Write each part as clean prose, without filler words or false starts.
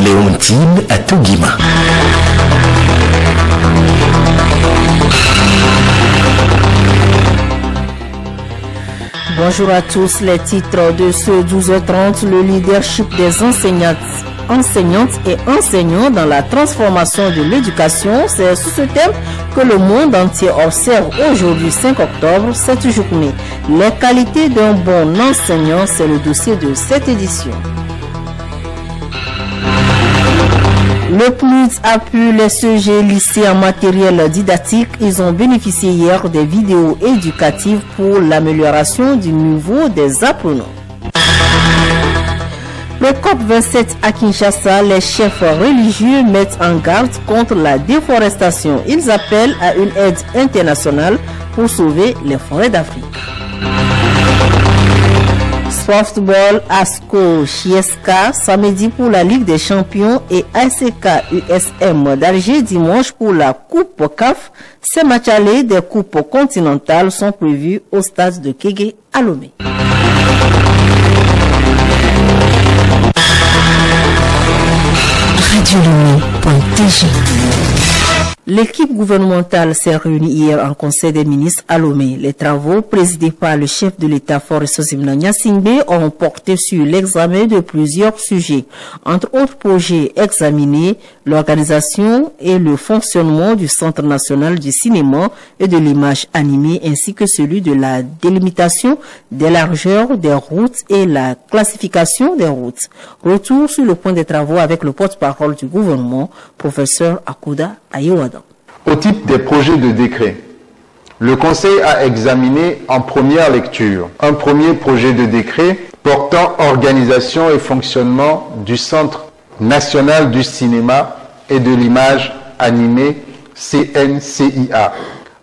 Léontine Atogima. Bonjour à tous, les titres de ce 12h30, le leadership des enseignantes et enseignants dans la transformation de l'éducation. C'est sous ce thème que le monde entier observe aujourd'hui 5 octobre cette journée. Les qualités d'un bon enseignant, c'est le dossier de cette édition. Le PNUD appuie les sujets lycées en matériel didactique. Ils ont bénéficié hier des vidéos éducatives pour l'amélioration du niveau des apprenants. Le COP27 à Kinshasa, les chefs religieux mettent en garde contre la déforestation. Ils appellent à une aide internationale pour sauver les forêts d'Afrique. Softball, ASCO Chiesca samedi pour la Ligue des Champions et ASK USM d'Alger dimanche pour la Coupe CAF. Ces matchs allés des coupes continentales sont prévus au stade de Kégué à Lomé. radiolomé.tg. L'équipe gouvernementale s'est réunie hier en Conseil des ministres à Lomé. Les travaux présidés par le chef de l'État Faure Sozimna Nyasingbe ont porté sur l'examen de plusieurs sujets. Entre autres projets examinés, l'organisation et le fonctionnement du Centre national du cinéma et de l'image animée ainsi que celui de la délimitation des largeurs des routes et la classification des routes. Retour sur le point des travaux avec le porte-parole du gouvernement, professeur Akouda Ayewadan. Au titre des projets de décret, le Conseil a examiné en première lecture un premier projet de décret portant organisation et fonctionnement du Centre national du cinéma et de l'image animée CNCIA.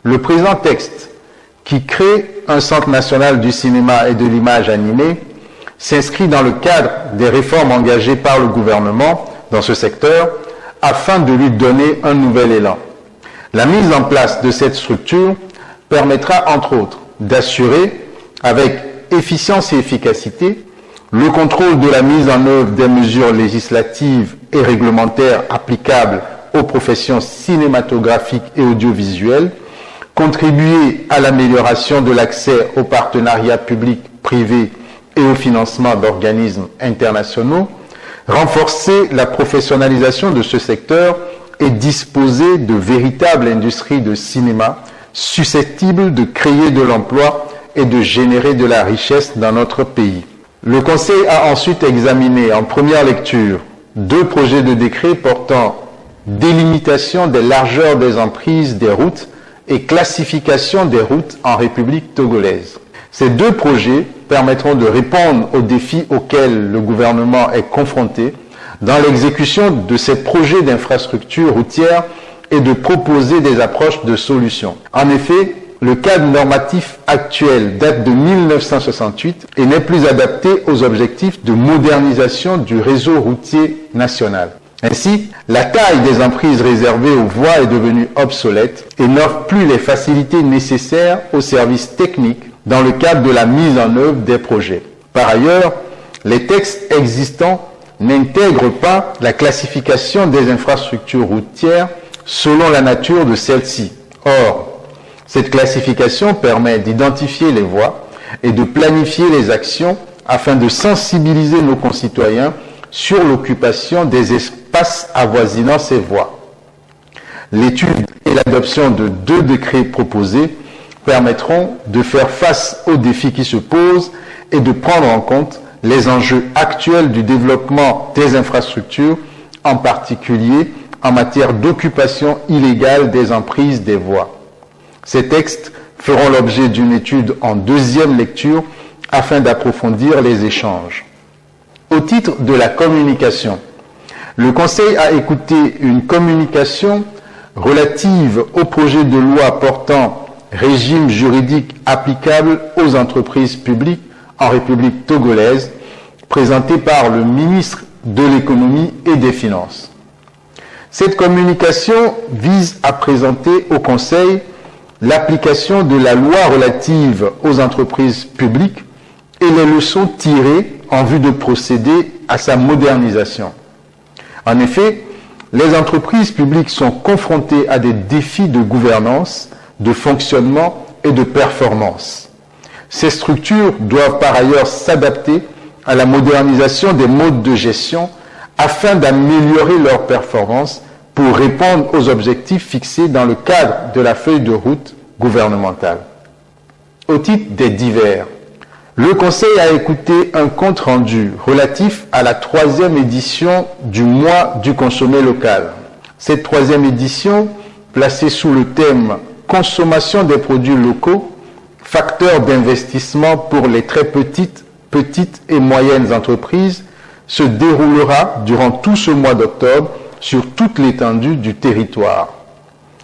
Le présent texte, qui crée un Centre national du cinéma et de l'image animée, s'inscrit dans le cadre des réformes engagées par le gouvernement dans ce secteur afin de lui donner un nouvel élan. La mise en place de cette structure permettra entre autres d'assurer avec efficience et efficacité le contrôle de la mise en œuvre des mesures législatives et réglementaires applicables aux professions cinématographiques et audiovisuelles, contribuer à l'amélioration de l'accès aux partenariats publics-privés et au financement d'organismes internationaux, renforcer la professionnalisation de ce secteur et disposer de véritables industries de cinéma susceptibles de créer de l'emploi et de générer de la richesse dans notre pays. Le Conseil a ensuite examiné en première lecture 2 projets de décret portant délimitation des largeurs des emprises des routes et classification des routes en République togolaise. Ces 2 projets permettront de répondre aux défis auxquels le gouvernement est confronté dans l'exécution de ces projets d'infrastructures routières et de proposer des approches de solutions. En effet, le cadre normatif actuel date de 1968 et n'est plus adapté aux objectifs de modernisation du réseau routier national. Ainsi, la taille des emprises réservées aux voies est devenue obsolète et n'offre plus les facilités nécessaires aux services techniques dans le cadre de la mise en œuvre des projets. Par ailleurs, les textes existants n'intègrent pas la classification des infrastructures routières selon la nature de celles-ci. Or, cette classification permet d'identifier les voies et de planifier les actions afin de sensibiliser nos concitoyens sur l'occupation des espaces avoisinant ces voies. L'étude et l'adoption de 2 décrets proposés permettront de faire face aux défis qui se posent et de prendre en compte les enjeux actuels du développement des infrastructures, en particulier en matière d'occupation illégale des emprises des voies. Ces textes feront l'objet d'une étude en 2e lecture afin d'approfondir les échanges. Au titre de la communication, le Conseil a écouté une communication relative au projet de loi portant régime juridique applicable aux entreprises publiques en République togolaise, présenté par le ministre de l'Économie et des Finances. Cette communication vise à présenter au Conseil l'application de la loi relative aux entreprises publiques et les leçons tirées en vue de procéder à sa modernisation. En effet, les entreprises publiques sont confrontées à des défis de gouvernance, de fonctionnement et de performance. Ces structures doivent par ailleurs s'adapter à la modernisation des modes de gestion afin d'améliorer leur performance pour répondre aux objectifs fixés dans le cadre de la feuille de route gouvernementale. Au titre des divers, le Conseil a écouté un compte-rendu relatif à la 3e édition du mois du consommé local. Cette 3e édition, placée sous le thème « Consommation des produits locaux, facteur d'investissement pour les très petites et moyennes entreprises », se déroulera durant tout ce mois d'octobre sur toute l'étendue du territoire.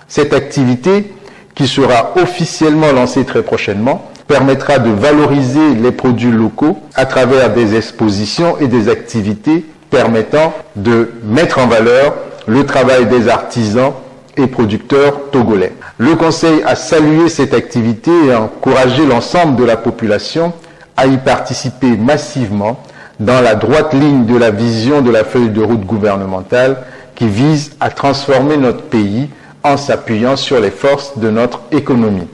Cette activité, qui sera officiellement lancée très prochainement, permettra de valoriser les produits locaux à travers des expositions et des activités permettant de mettre en valeur le travail des artisans et producteurs togolais. Le Conseil a salué cette activité et a encouragé l'ensemble de la population à y participer massivement dans la droite ligne de la vision de la feuille de route gouvernementale qui vise à transformer notre pays en s'appuyant sur les forces de notre économie.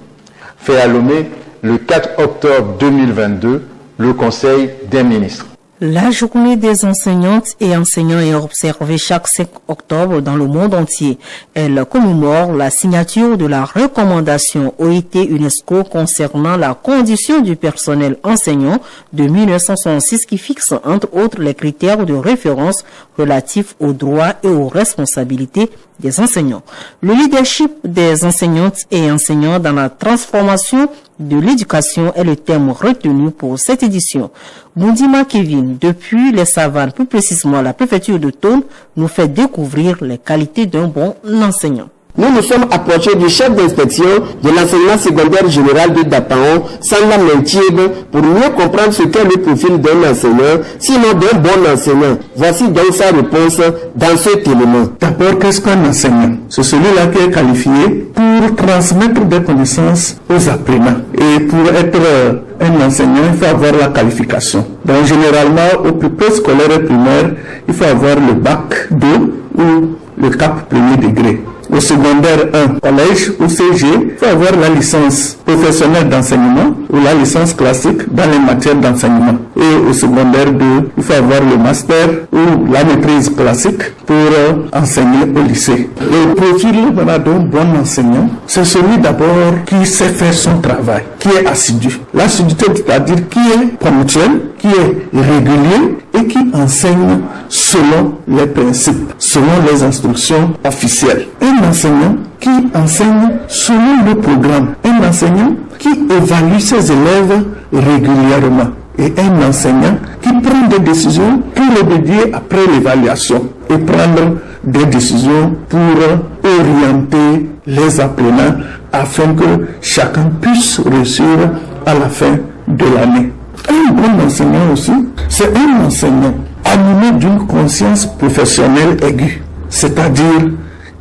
Fait à Lomé, le 4 octobre 2022, le Conseil des ministres. La journée des enseignantes et enseignants est observée chaque 5 octobre dans le monde entier. Elle commémore la signature de la recommandation OIT UNESCO concernant la condition du personnel enseignant de 1966 qui fixe entre autres les critères de référence relatifs aux droits et aux responsabilités des enseignants. Le leadership des enseignantes et enseignants dans la transformation de l'éducation est le thème retenu pour cette édition. Boundima Kevin, depuis les Savanes, plus précisément la préfecture de Tone, nous fait découvrir les qualités d'un bon enseignant. Nous nous sommes approchés du chef d'inspection de l'enseignement secondaire général de Dapaon, Sanda Mentib, pour mieux comprendre ce qu'est le profil d'un enseignant, sinon d'un bon enseignant. Voici donc sa réponse dans cet élément. D'abord, qu'est-ce qu'un enseignant? C'est celui-là qui est qualifié pour transmettre des connaissances aux apprenants. Et pour être un enseignant, il faut avoir la qualification. Donc, généralement, au plus préscolaire et primaire, il faut avoir le bac 2 ou le CAP premier degré. Au secondaire 1, collège ou CG, il faut avoir la licence professionnelle d'enseignement ou la licence classique dans les matières d'enseignement. Et au secondaire 2, il faut avoir le master ou la maîtrise classique pour enseigner au lycée. Le profil d'un bon enseignant, c'est celui d'abord qui sait faire son travail, qui est assidu. L'assiduité, c'est-à-dire qui est ponctuel, qui est régulier et qui enseigne selon les principes, selon les instructions officielles. Un enseignant qui enseigne selon le programme. Un enseignant qui évalue ses élèves régulièrement. Et un enseignant qui prend des décisions pour obéir après l'évaluation et prendre des décisions pour orienter les apprenants afin que chacun puisse réussir à la fin de l'année. Un bon enseignant aussi, c'est un enseignant animé d'une conscience professionnelle aiguë, c'est-à-dire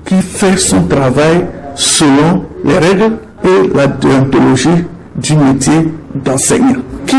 qui fait son travail selon les règles et la déontologie du métier d'enseignant, qui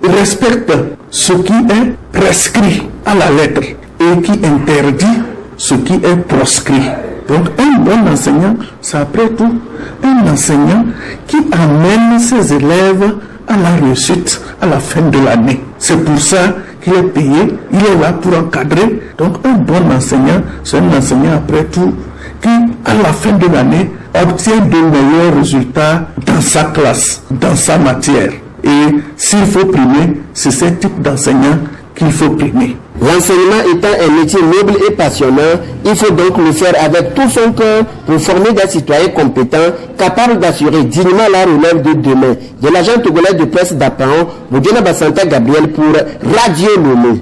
respecte ce qui est prescrit à la lettre et qui interdit ce qui est proscrit. Donc un bon enseignant, c'est après tout un enseignant qui amène ses élèves à la réussite à la fin de l'année. C'est pour ça qu'il est payé, il est là pour encadrer. Donc un bon enseignant, c'est un enseignant après tout qui, à la fin de l'année, obtient de meilleurs résultats dans sa classe, dans sa matière. Et s'il faut primer, c'est ce type d'enseignant qu'il faut primer. L'enseignement étant un métier noble et passionnant, il faut donc le faire avec tout son cœur pour former des citoyens compétents, capables d'assurer dignement la relève de demain. De l'agent togolais de presse d'Apaon, Boudjona Bassanta Gabriel pour Radio Lomé.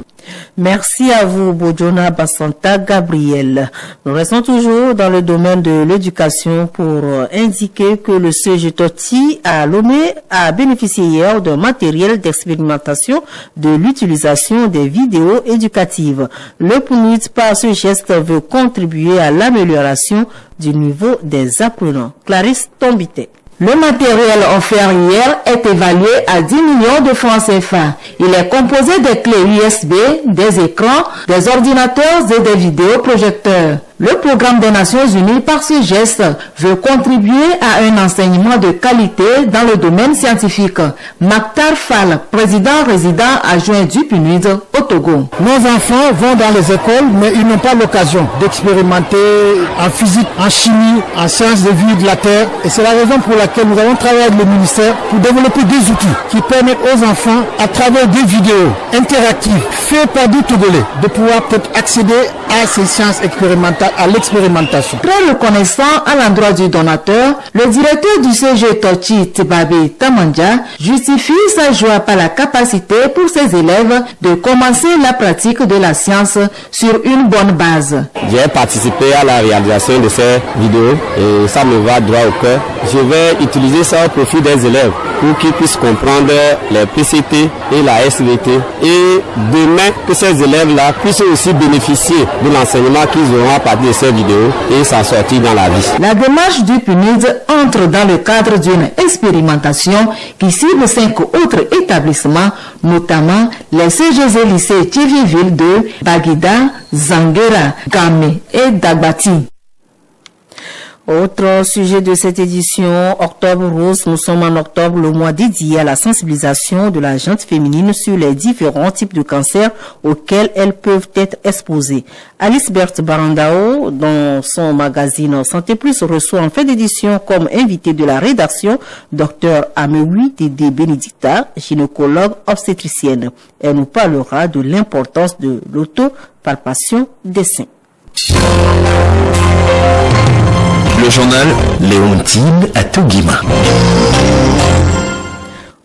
Merci à vous, Boudjona Bassanta Gabriel. Nous restons toujours dans le domaine de l'éducation pour indiquer que le CGTOTI à Lomé a bénéficié hier d'un matériel d'expérimentation de l'utilisation des vidéos éducatives. Le PNUD, par ce geste, veut contribuer à l'amélioration du niveau des apprenants. Clarisse Tombité. Le matériel offert hier est évalué à 10 millions de francs CFA. Il est composé des clés USB, des écrans, des ordinateurs et des vidéoprojecteurs. Le programme des Nations Unies, par ce geste, veut contribuer à un enseignement de qualité dans le domaine scientifique. Maktar Fall, président résident adjoint du PNUD au Togo. Nos enfants vont dans les écoles, mais ils n'ont pas l'occasion d'expérimenter en physique, en chimie, en sciences de vie de la Terre. Et c'est la raison pour laquelle nous avons travaillé avec le ministère pour développer des outils qui permettent aux enfants, à travers des vidéos interactives faites par des Togolais, de pouvoir peut-être accéder à ces sciences expérimentales, à l'expérimentation. Très reconnaissant à l'endroit du donateur, le directeur du CG Tochi Tibabé Tamandja justifie sa joie par la capacité pour ses élèves de commencer la pratique de la science sur une bonne base. J'ai participé à la réalisation de ces vidéos et ça me va droit au cœur. Je vais utiliser ça au profit des élèves pour qu'ils puissent comprendre les PCT et la SVT et demain que ces élèves-là puissent aussi bénéficier de l'enseignement qu'ils auront à partir de ces vidéos et s'en sortir dans la vie. La démarche du PNUD entre dans le cadre d'une expérimentation qui cible 5 autres établissements, notamment les CGZ lycées Thierryville 2, Baguida, Zanguera, Gamé et Dagbati. Autre sujet de cette édition, Octobre Rose. Nous sommes en octobre, le mois dédié à la sensibilisation de la gente féminine sur les différents types de cancers auxquels elles peuvent être exposées. Alice Berthe Barandao, dans son magazine Santé Plus, reçoit en fin d'édition comme invité de la rédaction Dr Amewi Dédé Bénédicta, gynécologue obstétricienne. Elle nous parlera de l'importance de l'autopalpation des seins. Le journal Léontine à Toguima.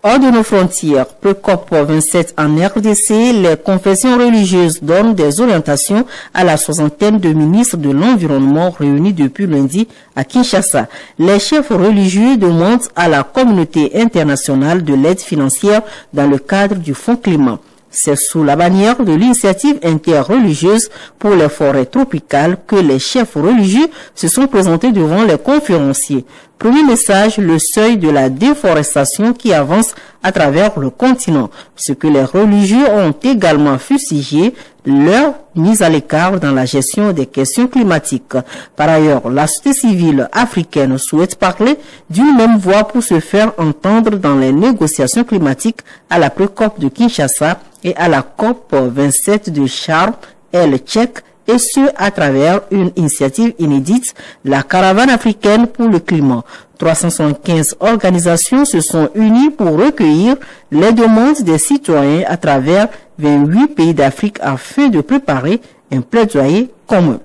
Hors de nos frontières, COP 27 en RDC, les confessions religieuses donnent des orientations à la soixantaine de ministres de l'environnement réunis depuis lundi à Kinshasa. Les chefs religieux demandent à la communauté internationale de l'aide financière dans le cadre du Fonds climat. C'est sous la bannière de l'initiative interreligieuse pour les forêts tropicales que les chefs religieux se sont présentés devant les conférenciers. Premier message, le seuil de la déforestation qui avance à travers le continent. Ce que les religieux ont également fustigé, leur mise à l'écart dans la gestion des questions climatiques. Par ailleurs, la société civile africaine souhaite parler d'une même voix pour se faire entendre dans les négociations climatiques à la pré-COP de Kinshasa et à la COP 27 de Sharm el-Sheikh, et ce à travers une initiative inédite, la Caravane africaine pour le climat. 375 organisations se sont unies pour recueillir les demandes des citoyens à travers 28 pays d'Afrique afin de préparer un plaidoyer commun.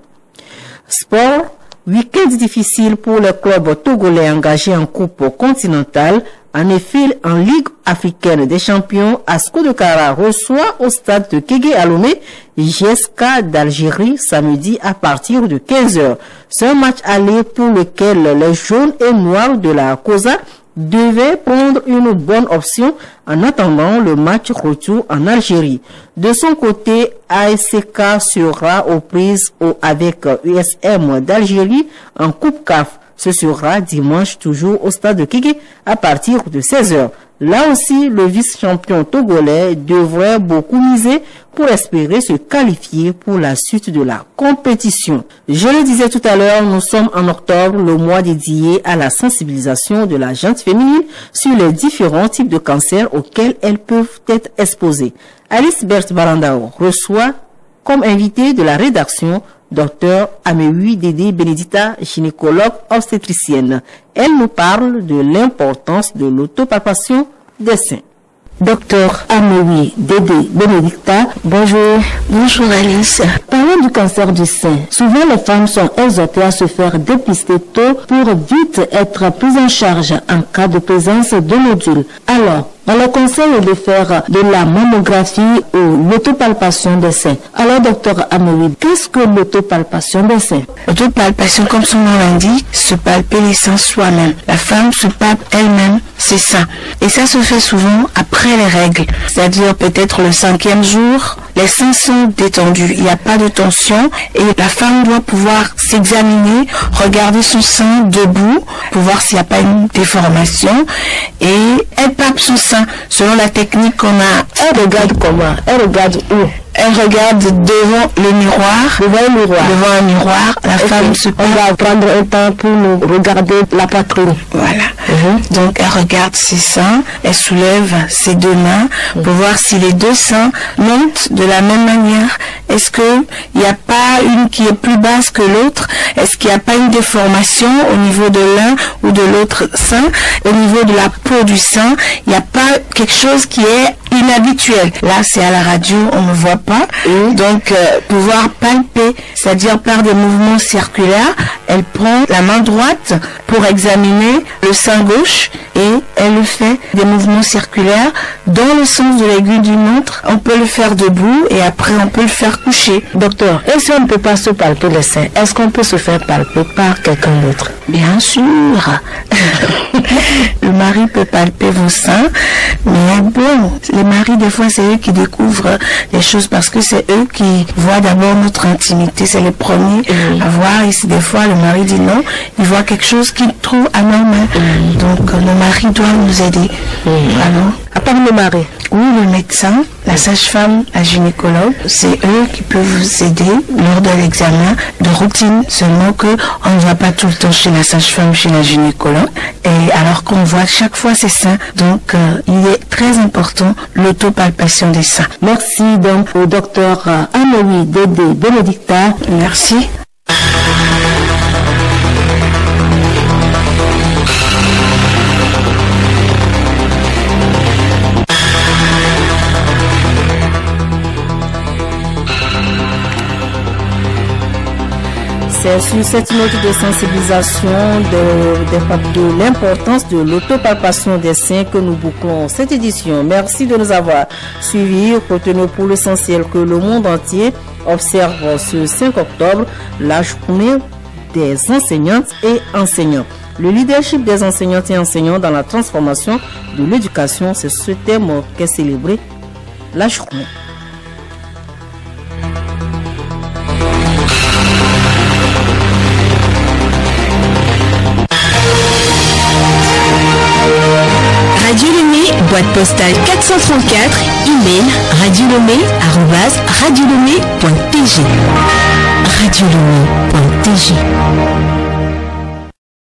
Sport, week-end difficile pour les clubs togolais engagés en coupe continentale. En effet, en Ligue africaine des champions, Asco de Kara reçoit au stade de Kégué à Lomé GSK d'Algérie samedi à partir de 15h. C'est un match aller pour lequel les jaunes et noirs de la COSA devaient prendre une bonne option en attendant le match retour en Algérie. De son côté, ASK sera aux prises avec USM d'Algérie en Coupe CAF. Ce sera dimanche toujours au stade de Kégué à partir de 16h. Là aussi, le vice-champion togolais devrait beaucoup miser pour espérer se qualifier pour la suite de la compétition. Je le disais tout à l'heure, nous sommes en octobre, le mois dédié à la sensibilisation de la gente féminine sur les différents types de cancers auxquels elles peuvent être exposées. Alice Berthe Barandao reçoit comme invité de la rédaction Dr Amewi Dédé Bénédicta, gynécologue obstétricienne. Elle nous parle de l'importance de l'autopalpation des seins. Docteur Amewi Dédé Bénédicta, bonjour. Bonjour Alice. Parlons du cancer du sein. Souvent les femmes sont exhortées à se faire dépister tôt pour vite être prises en charge en cas de présence de nodules. Alors, on leur conseille de faire de la mammographie ou l'autopalpation des seins. Alors, docteur Amewi, qu'est-ce que l'autopalpation des seins? L'autopalpation, comme son nom l'indique, se palper les seins soi-même. La femme se palpe elle-même ses seins. Et ça se fait souvent après les règles. C'est-à-dire peut-être le 5e jour, les seins sont détendus. Il n'y a pas de tension et la femme doit pouvoir s'examiner, regarder son sein debout pour voir s'il n'y a pas une déformation. Et elle palpe son sein sein selon la technique qu'on a. Elle regarde comment? Elle regarde où? Elle regarde devant le miroir. Devant un miroir. Devant un miroir, la femme se On va prendre un temps pour nous regarder la poitrine. Voilà. Donc elle regarde ses seins, elle soulève ses deux mains pour voir si les deux seins montent de la même manière. Est-ce que il n'y a pas une qui est plus basse que l'autre? Est-ce qu'il n'y a pas une déformation au niveau de l'un ou de l'autre sein? Au niveau de la peau du sein, il n'y a pas quelque chose qui est inhabituel. Là, c'est à la radio, on ne voit pas. Donc, pouvoir palper, c'est-à-dire par des mouvements circulaires, elle prend la main droite pour examiner le sein gauche et elle fait des mouvements circulaires dans le sens de l'aiguille du montre. On peut le faire debout et après on peut le faire coucher. Docteur, et si on ne peut pas se palper les seins, est-ce qu'on peut se faire palper par quelqu'un d'autre? Bien sûr. Le mari peut palper vos seins, mais bon, les maris, des fois, c'est eux qui découvrent les choses parce que c'est eux qui voient d'abord notre intimité. C'est les premiers à voir. Et si des fois, le mari dit non, il voit quelque chose qu'il trouve anormal. Donc, le mari doit nous aider. Alors, à part le mari? Oui, le médecin, la sage-femme, la gynécologue, c'est eux qui peuvent vous aider lors de l'examen de routine. Seulement que on ne va pas tout le temps chez la sage-femme, chez la gynécologue, et alors qu'on voit chaque fois ses seins. Donc, il est très important l'autopalpation des seins. Merci donc au docteur Anne-Louis Dédé Bénédicta. Merci. C'est sur cette note de sensibilisation de l'importance de l'autopalpation des seins que nous bouclons cette édition. Merci de nous avoir suivis. Retenons pour l'essentiel que le monde entier observe ce 5 octobre la journée des enseignantes et enseignants. Le leadership des enseignantes et enseignants dans la transformation de l'éducation, c'est ce thème qu'est célébré la journée. Radio Lomé, boîte postale 434, email radiolomé@radiolomé.tg. radiolomé.tg.